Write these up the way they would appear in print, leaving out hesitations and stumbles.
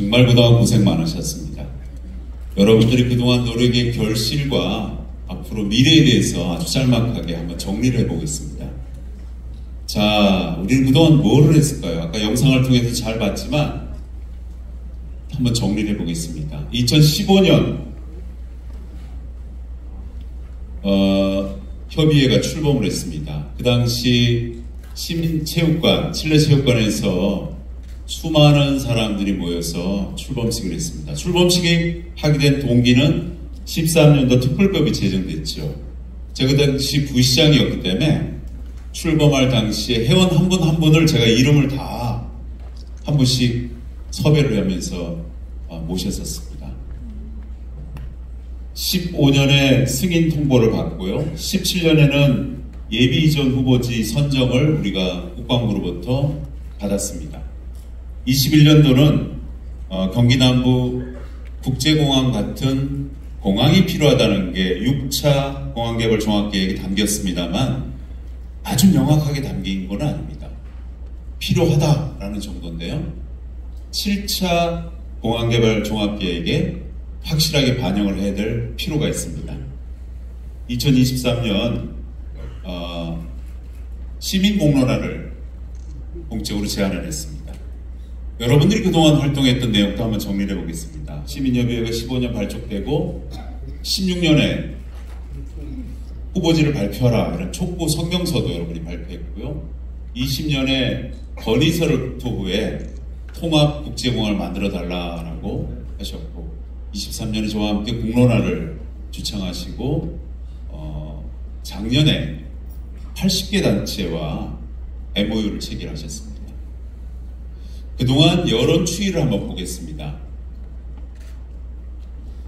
정말 그동안 고생 많으셨습니다. 여러분들이 그동안 노력의 결실과 앞으로 미래에 대해서 아주 짤막하게 한번 정리를 해보겠습니다. 자, 우리는 그동안 뭐를 했을까요? 아까 영상을 통해서 잘 봤지만 한번 정리를 해보겠습니다. 2015년 협의회가 출범을 했습니다. 그 당시 시민체육관, 실내체육관에서 수많은 사람들이 모여서 출범식을 했습니다. 출범식이 하게 된 동기는 13년도 특별법이 제정됐죠. 제가 그 당시 부시장이었기 때문에 출범할 당시에 회원 한 분 한 분을 제가 이름을 다 한 분씩 섭외를 하면서 모셨었습니다. 15년에 승인 통보를 받고요. 17년에는 예비 이전 후보지 선정을 우리가 국방부로부터 받았습니다. 21년도는 경기남부 국제공항 같은 공항이 필요하다는 게 6차 공항개발 종합계획에 담겼습니다만 아주 명확하게 담긴 건 아닙니다. 필요하다라는 정도인데요. 7차 공항개발 종합계획에 확실하게 반영을 해야 될 필요가 있습니다. 2023년 시민공론화를 공적으로 제안을 했습니다. 여러분들이 그동안 활동했던 내용도 한번 정리를 해보겠습니다. 시민협의회가 15년 발족되고 16년에 후보지를 발표하라 이런 촉구 성명서도 여러분이 발표했고요. 20년에 건의서를 투후에 통합국제공항을 만들어달라고 하셨고 23년에 저와 함께 공론화를 주창하시고 작년에 80개 단체와 MOU를 체결하셨습니다. 그동안 여론 추이를 한번 보겠습니다.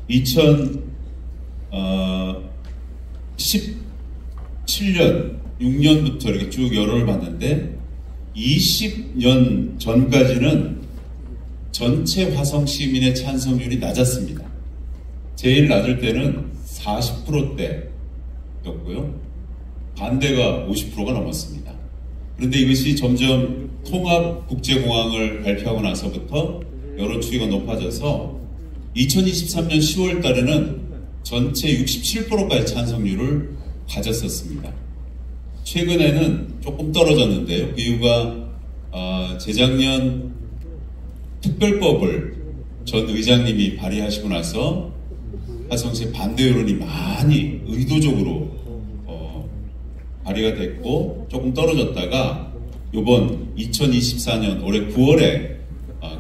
2017년, 6년부터 이렇게 쭉 여론을 봤는데 20년 전까지는 전체 화성 시민의 찬성률이 낮았습니다. 제일 낮을 때는 40%대였고요. 반대가 50%가 넘었습니다. 그런데 이것이 점점 통합국제공항을 발표하고 나서부터 여론 추이가 높아져서 2023년 10월 달에는 전체 67%까지 찬성률을 가졌었습니다. 최근에는 조금 떨어졌는데요. 그 이유가 재작년 특별법을 전 의장님이 발의하시고 나서 화성시의 반대 여론이 많이 의도적으로 발의가 됐고 조금 떨어졌다가 이번 2024년 올해 9월에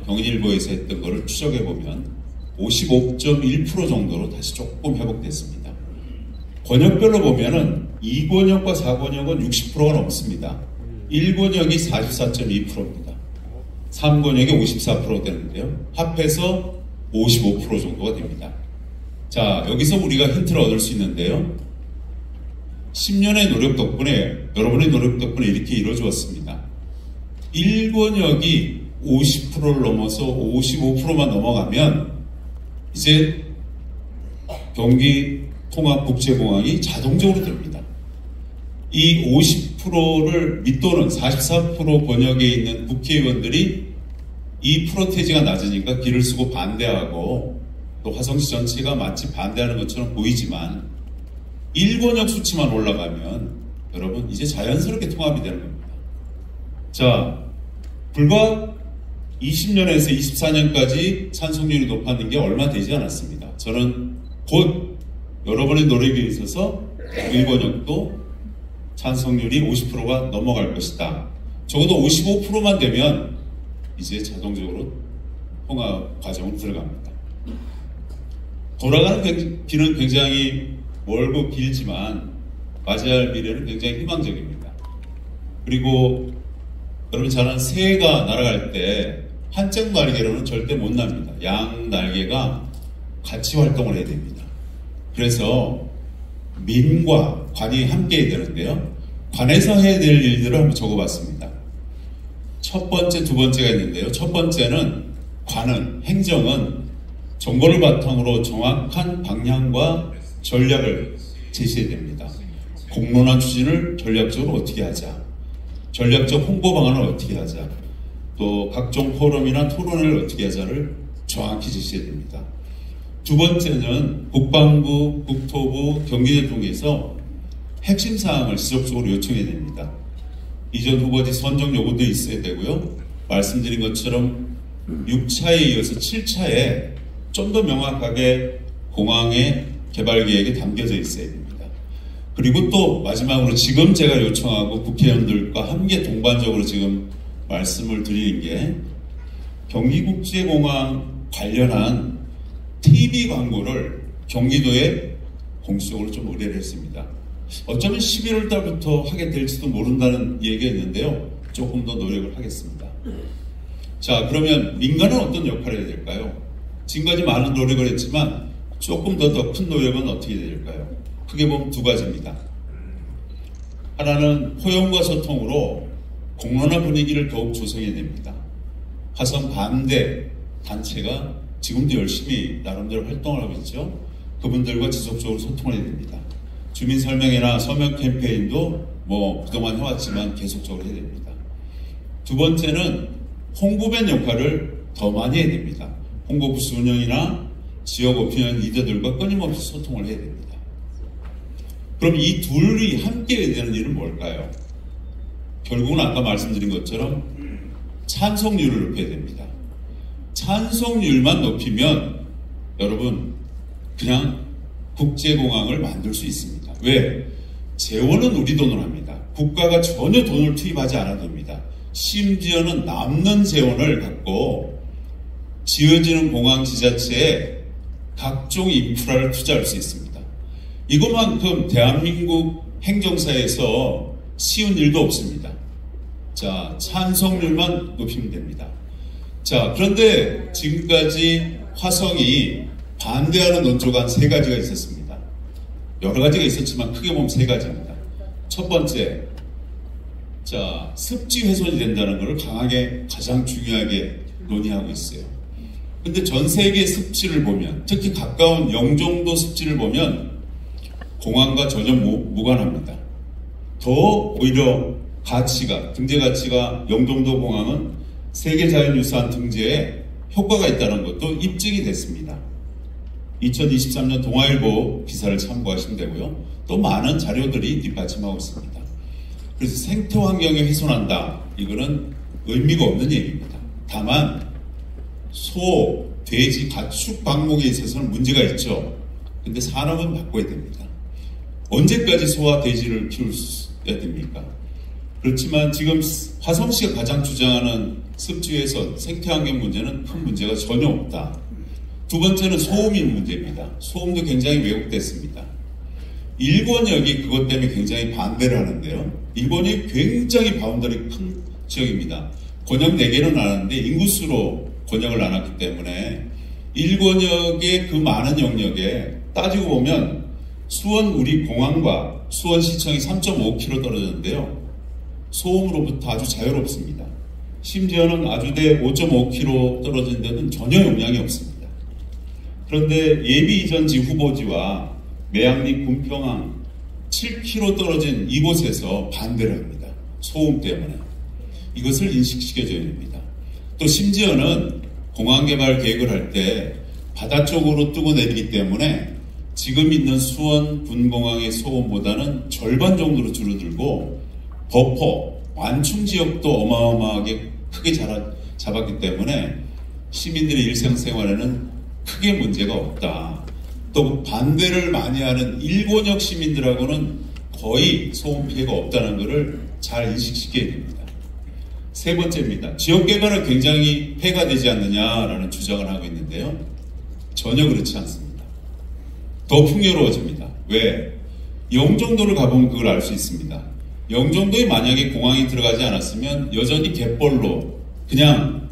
경인일보에서 했던 거를 추적해보면 55.1% 정도로 다시 조금 회복됐습니다. 권역별로 보면은 2권역과 4권역은 60%가 넘습니다. 1권역이 44.2%입니다. 3권역이 54% 되는데요. 합해서 55% 정도가 됩니다. 자, 여기서 우리가 힌트를 얻을 수 있는데요. 10년의 노력 덕분에, 여러분의 노력 덕분에 이렇게 이루어졌습니다. 1권역이 50%를 넘어서 55%만 넘어가면 이제 경기 통합국제공항이 자동적으로 됩니다. 이 50%를 밑도는 44% 권역에 있는 국회의원들이 이 프로테이지가 낮으니까 길을 쓰고 반대하고 또 화성시 전체가 마치 반대하는 것처럼 보이지만 1권역 수치만 올라가면 여러분 이제 자연스럽게 통합이 되는 겁니다. 자, 불과 20년에서 24년까지 찬성률이 높았는 게 얼마 되지 않았습니다. 저는 곧 여러분의 노력에 있어서 1권역도 찬성률이 50%가 넘어갈 것이다. 적어도 55%만 되면 이제 자동적으로 통합 과정으로 들어갑니다. 돌아가는 길은 굉장히 멀고 길지만 맞이할 미래는 굉장히 희망적입니다. 그리고 여러분 잘 아는 새가 날아갈 때 한쪽 날개로는 절대 못 납니다. 양 날개가 같이 활동을 해야 됩니다. 그래서 민과 관이 함께 해야 되는데요. 관에서 해야 될 일들을 한번 적어봤습니다. 첫 번째, 두 번째가 있는데요. 첫 번째는 관은, 행정은 정보를 바탕으로 정확한 방향과 전략을 제시해야 됩니다. 공론화 추진을 전략적으로 어떻게 하자, 전략적 홍보 방안을 어떻게 하자, 또 각종 포럼이나 토론을 어떻게 하자를 정확히 지시해야 됩니다. 두 번째는 국방부, 국토부, 경기대통령에서 핵심 사항을 지속적으로 요청해야 됩니다. 이전 후보지 선정 요구도 있어야 되고요. 말씀드린 것처럼 6차에 이어서 7차에 좀 더 명확하게 공항의 개발 계획이 담겨져 있어야 됩니다. 그리고 또 마지막으로 지금 제가 요청하고 국회의원들과 함께 동반적으로 지금 말씀을 드리는 게 경기국제공항 관련한 TV 광고를 경기도에 공식적으로 좀 의뢰를 했습니다. 어쩌면 11월 달부터 하게 될지도 모른다는 얘기가 있는데요. 조금 더 노력을 하겠습니다. 자, 그러면 민간은 어떤 역할을 해야 될까요? 지금까지 많은 노력을 했지만 조금 더 큰 노력은 어떻게 될까요? 크게 보면 두 가지입니다. 하나는 포용과 소통으로 공론화 분위기를 더욱 조성해야 됩니다. 화성 반대 단체가 지금도 열심히 나름대로 활동을 하고 있죠. 그분들과 지속적으로 소통을 해야 됩니다. 주민설명회나 서명 캠페인도 그동안 해왔지만 계속적으로 해야 됩니다. 두 번째는 홍보맨 역할을 더 많이 해야 됩니다. 홍보부스 운영이나 지역 오피니언 리더들과 끊임없이 소통을 해야 됩니다. 그럼 이 둘이 함께 해야 되는 일은 뭘까요? 결국은 아까 말씀드린 것처럼 찬성률을 높여야 됩니다. 찬성률만 높이면 여러분 그냥 국제공항을 만들 수 있습니다. 왜? 재원은 우리 돈으로 합니다. 국가가 전혀 돈을 투입하지 않아도 됩니다. 심지어는 남는 재원을 갖고 지어지는 공항 지자체에 각종 인프라를 투자할 수 있습니다. 이것만큼 대한민국 행정사에서 쉬운 일도 없습니다. 자, 찬성률만 높이면 됩니다. 자, 그런데 지금까지 화성이 반대하는 논조가 한 세 가지가 있었습니다. 여러 가지가 있었지만 크게 보면 세 가지입니다. 첫 번째, 자, 습지 훼손이 된다는 것을 강하게 가장 중요하게 논의하고 있어요. 근데 전 세계 습지를 보면, 특히 가까운 영종도 습지를 보면 공항과 전혀 무관합니다. 더 오히려 등재 가치가 영종도 공항은 세계자연유산 등재에 효과가 있다는 것도 입증이 됐습니다. 2023년 동아일보 기사를 참고하시면 되고요. 또 많은 자료들이 뒷받침하고 있습니다. 그래서 생태 환경에 훼손한다. 이거는 의미가 없는 얘기입니다. 다만 소, 돼지, 가축 방목에 있어서는 문제가 있죠. 근데 산업은 바꿔야 됩니다. 언제까지 소와 돼지를 키워야 됩니까? 그렇지만 지금 화성시가 가장 주장하는 습지 훼손, 생태 환경 문제는 큰 문제가 전혀 없다. 두 번째는 소음이 문제입니다. 소음도 굉장히 왜곡됐습니다. 일본역이 그것 때문에 굉장히 반대를 하는데요. 일본이 굉장히 바운더리 큰 지역입니다. 권역 4개는 나눴는데 인구수로 권역을 나눴기 때문에 일본역의 그 많은 영역에 따지고 보면 수원 우리 공항과 수원시청이 3.5km 떨어졌는데요. 소음으로부터 아주 자유롭습니다. 심지어는 아주대 5.5km 떨어진 데는 전혀 영향이 없습니다. 그런데 예비 이전지 후보지와 매양리 군평항 7km 떨어진 이곳에서 반대를 합니다. 소음 때문에. 이것을 인식시켜줘야 됩니다. 또 심지어는 공항 개발 계획을 할 때 바다 쪽으로 뜨고 내리기 때문에 지금 있는 수원 군공항의 소음보다는 절반 정도로 줄어들고 버퍼, 완충 지역도 어마어마하게 크게 잡았기 때문에 시민들의 일상생활에는 크게 문제가 없다. 또 반대를 많이 하는 일본역 시민들하고는 거의 소음 피해가 없다는 것을 잘 인식시켜야 됩니다. 세 번째입니다. 지역개발은 굉장히 폐가 되지 않느냐라는 주장을 하고 있는데요. 전혀 그렇지 않습니다. 더 풍요로워집니다. 왜? 영종도를 가보면 그걸 알 수 있습니다. 영종도에 만약에 공항이 들어가지 않았으면 여전히 갯벌로 그냥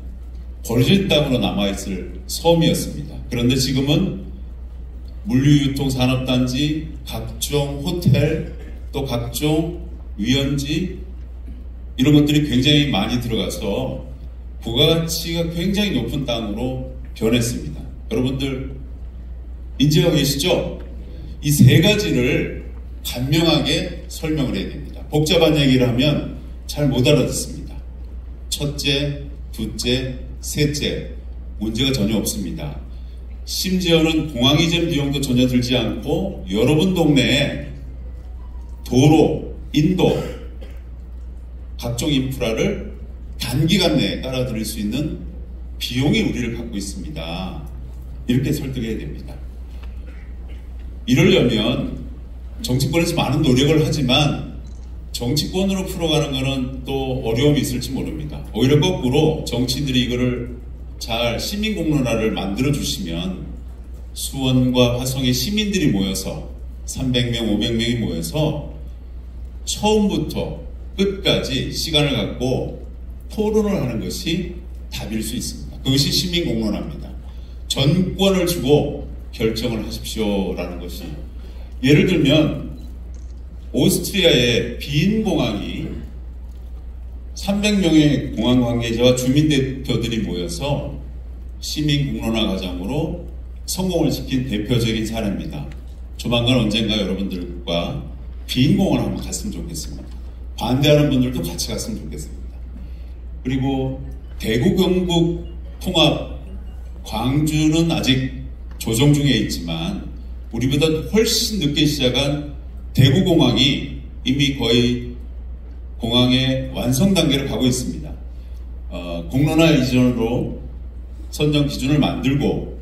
버려진 땅으로 남아있을 섬이었습니다. 그런데 지금은 물류유통산업단지, 각종 호텔, 또 각종 위원지 이런 것들이 굉장히 많이 들어가서 부가가치가 굉장히 높은 땅으로 변했습니다. 여러분들 인지하고 계시죠? 이 세 가지를 간명하게 설명을 해야 됩니다. 복잡한 얘기를 하면 잘 못 알아듣습니다. 첫째, 둘째, 셋째 문제가 전혀 없습니다. 심지어는 공항 이전 비용도 전혀 들지 않고 여러분 동네에 도로, 인도, 각종 인프라를 단기간 내에 깔아드릴 수 있는 비용이 우리를 갖고 있습니다. 이렇게 설득해야 됩니다. 이러려면 정치권에서 많은 노력을 하지만 정치권으로 풀어가는 것은 또 어려움이 있을지 모릅니다. 오히려 거꾸로 정치인들이 이거를 잘 시민공론화를 만들어주시면 수원과 화성의 시민들이 모여서 300명, 500명이 모여서 처음부터 끝까지 시간을 갖고 토론을 하는 것이 답일 수 있습니다. 그것이 시민공론화입니다. 전권을 주고 결정을 하십시오라는 것이, 예를 들면 오스트리아의 빈 공항이 300명의 공항 관계자와 주민 대표들이 모여서 시민공론화 과정으로 성공을 시킨 대표적인 사례입니다. 조만간 언젠가 여러분들과 빈 공항을 한번 갔으면 좋겠습니다. 반대하는 분들도 같이 갔으면 좋겠습니다. 그리고 대구 경북 통합 광주는 아직 조정 중에 있지만 우리보다 훨씬 늦게 시작한 대구공항이 이미 거의 공항의 완성 단계를 가고 있습니다. 공론화 이전으로 선정 기준을 만들고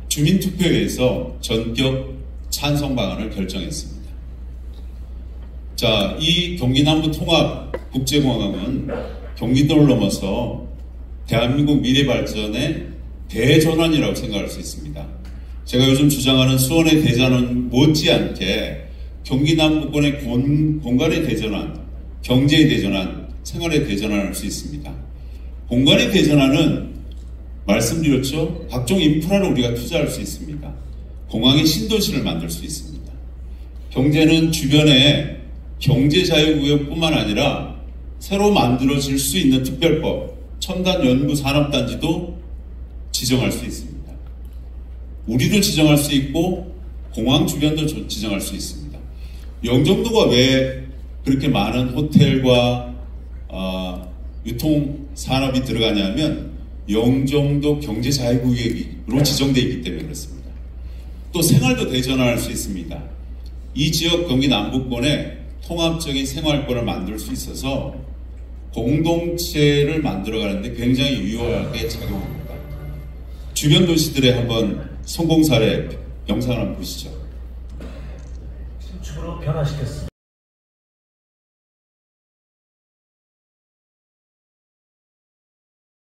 주민투표에서 전격 찬성 방안을 결정했습니다. 자, 이 경기남부 통합 국제공항은 경기도를 넘어서 대한민국 미래 발전의 대전환이라고 생각할 수 있습니다. 제가 요즘 주장하는 수원의 대전환 못지않게 경기 남부권의 공간의 대전환, 경제의 대전환, 생활의 대전환을 할 수 있습니다. 공간의 대전환은 말씀드렸죠. 각종 인프라를 우리가 투자할 수 있습니다. 공항의 신도시를 만들 수 있습니다. 경제는 주변에 경제자유구역뿐만 아니라 새로 만들어질 수 있는 특별법, 첨단연구산업단지도 지정할 수 있습니다. 우리도 지정할 수 있고 공항 주변도 지정할 수 있습니다. 영종도가 왜 그렇게 많은 호텔과 유통산업이 들어가냐면 영종도 경제자유구역으로 지정되어 있기 때문에 그렇습니다. 또 생활도 대전환할 수 있습니다. 이 지역 경기 남부권에 통합적인 생활권을 만들 수 있어서 공동체를 만들어가는데 굉장히 유효하게 작용합니다. 주변 도시들의 한번 성공 사례 영상을 한번 보시죠. 신축으로 변화시켰습니다.